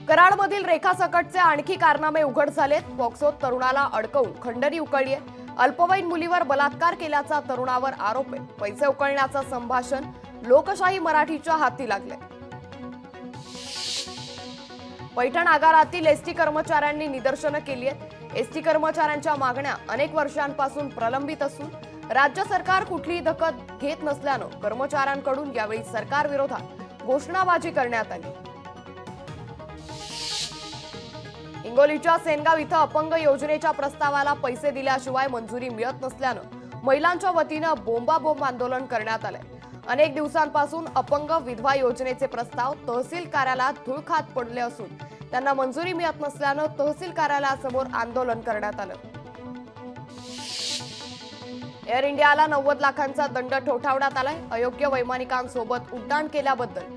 कराडमधील रेखा सकटचे आणखी कारनामे उघड झालेत। पॉक्सोत तरुणाला अडकवून खंडणी उकळलीये। अल्पवयीन मुलीवर बलात्कार केल्याचा तरुणावर आरोप आहे। पैसे उकळण्याचं संभाषण लोकशाही मराठीच्या हाती लागले। पैठण आगारातील एसटी कर्मचाऱ्यांनी निदर्शनं केली आहेत। एसटी कर्मचाऱ्यांच्या मागण्या अनेक वर्षांपासून प्रलंबित असून राज्य सरकार कुठलीही दखल घेत नसल्यानं कर्मचाऱ्यांकडून यावेळी सरकार विरोधात घोषणाबाजी करण्यात आली। हिंगोलीच्या सेनगाव इथं अपंग योजनेच्या प्रस्तावाला पैसे दिल्याशिवाय मंजुरी मिळत नसल्यानं महिलांच्या वतीनं बोंबाबोंब आंदोलन करण्यात आलंय। अनेक दिवसांपासून अपंग विधवा योजनेचे प्रस्ताव तहसील कार्यालयात धूळ खात पडले असून त्यांना मंजुरी मिळत नसल्यानं तहसील कार्यालयासमोर आंदोलन करण्यात आलं। एअर इंडियाला 90 लाखांचा दंड ठोठावण्यात आलाय। अयोग्य वैमानिकांसोबत उड्डाण केल्याबद्दल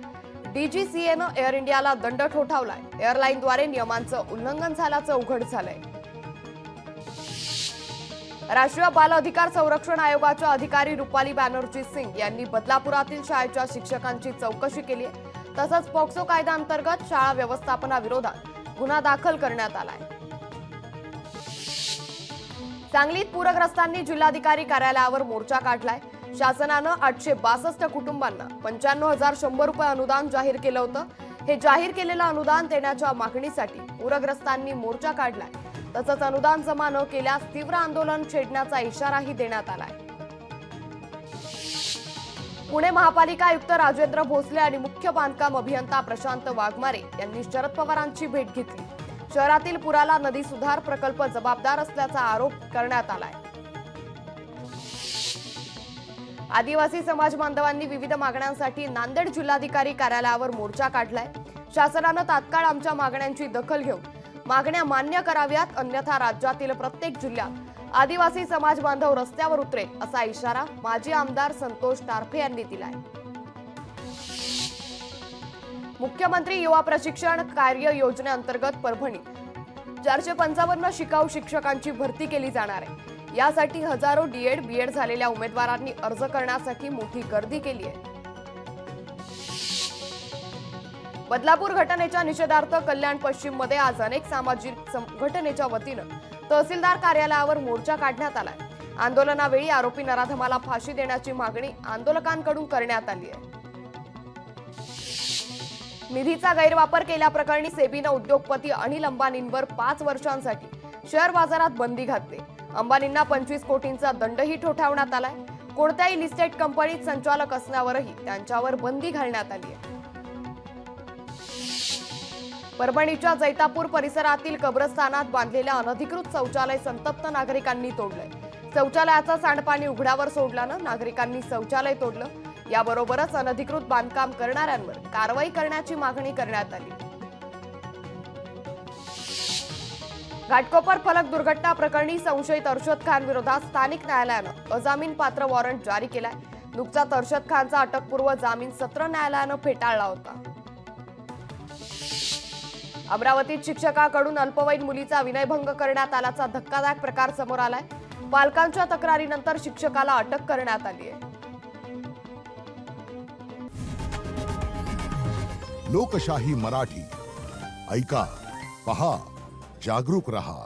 डीजीसीएनं एअर इंडियाला दंड ठोठावलाय। एअरलाईनद्वारे नियमांचं उल्लंघन झाल्याचं उघड झालंय। राष्ट्रीय बाल अधिकार संरक्षण आयोगाच्या अधिकारी रुपाली बॅनर्जी सिंग यांनी बदलापुरातील शाळेच्या शिक्षकांची चौकशी केली आहे। तसंच पॉक्सो कायद्याअंतर्गत शाळा व्यवस्थापनाविरोधात गुन्हा दाखल करण्यात आलाय। सांगलीत पूरग्रस्तांनी जिल्हाधिकारी कार्यालयावर मोर्चा काढलाय। शासनानं 862 कुटुंबांना 95,100 रुपये अनुदान जाहीर केलं होतं। हे जाहीर केलेलं अनुदान देण्याच्या मागणीसाठी पूरग्रस्तांनी मोर्चा काढलाय। तसंच अनुदान जमा न केल्यास तीव्र आंदोलन छेडण्याचा इशाराही देण्यात आलाय। पुणे महापालिका आयुक्त राजेंद्र भोसले आणि मुख्य बांधकाम अभियंता प्रशांत वाघमारे यांनी शरद पवारांची भेट घेतली। शहरातील पुराला नदी सुधार प्रकल्प जबाबदार असल्याचा आरोप करण्यात आलाय। आदिवासी समाज बांधवांनी विविध मागण्यांसाठी नांदेड जिल्हाधिकारी कार्यालयावर मोर्चा काढलाय। शासनानं तात्काळ आमच्या मागण्यांची दखल घेऊन मागण्या मान्य कराव्यात, अन्यथा राज्यातील प्रत्येक जिल्ह्यात आदिवासी समाज बांधव रस्त्यावर उतरेल असा इशारा माजी आमदार संतोष टारफे यांनी दिलाय। मुख्यमंत्री युवा प्रशिक्षण कार्य योजनेअंतर्गत परभणीत 455 शिकाऊ शिक्षकांची भरती केली जाणार आहे। यासाठी हजारो डीएड बीएड झालेल्या उमेदवारांनी अर्ज करण्यासाठी मोठी गर्दी केली आहे। बदलापूर घटनेच्या निषेधार्थ कल्याण पश्चिम मध्ये आज अनेक सामाजिक संघटनेच्या वतीनं तहसीलदार कार्यालयावर मोर्चा काढण्यात आलाय। आंदोलनावेळी आरोपी नराधमाला फाशी देण्याची मागणी आंदोलकांकडून करण्यात आली आहे। निधीचा गैरवापर केल्याप्रकरणी सेबीनं उद्योगपती अनिल अंबानींवर 5 वर्षांसाठी शेअर बाजारात बंदी घातली। अंबानींना 25 कोटींचा दंडही ठोठावण्यात आलाय। कोणत्याही लिस्टेड कंपनीत संचालक असण्यावरही त्यांच्यावर बंदी घालण्यात आली आहे। परभणीच्या जैतापूर परिसरातील कब्रस्तानात बांधलेल्या अनधिकृत शौचालय संतप्त नागरिकांनी तोडलंय। शौचालयाचं सांडपाणी उघड्यावर सोडल्यानं नागरिकांनी शौचालय तोडलं। याबरोबरच अनधिकृत बांधकाम करणाऱ्यांवर कारवाई करण्याची मागणी करण्यात आली। घाटकोपर फलक दुर्घटना प्रकरणी संशयित अर्शद खान विरोधात स्थानिक न्यायालयानं अजामीन पात्र वॉरंट जारी केलाय। नुकताच अर्शद खानचा अटकपूर्व जामीन सत्र न्यायालयानं फेटाळला होता। अमरावतीत शिक्षकाकडून अल्पवयीन मुलीचा विनयभंग करण्यात आल्याचा धक्कादायक प्रकार समोर आलाय। पालकांच्या तक्रारीनंतर शिक्षकाला अटक करण्यात आली आहे। लोकशाही मराठी ऐका, पहा, जागरूक रहा।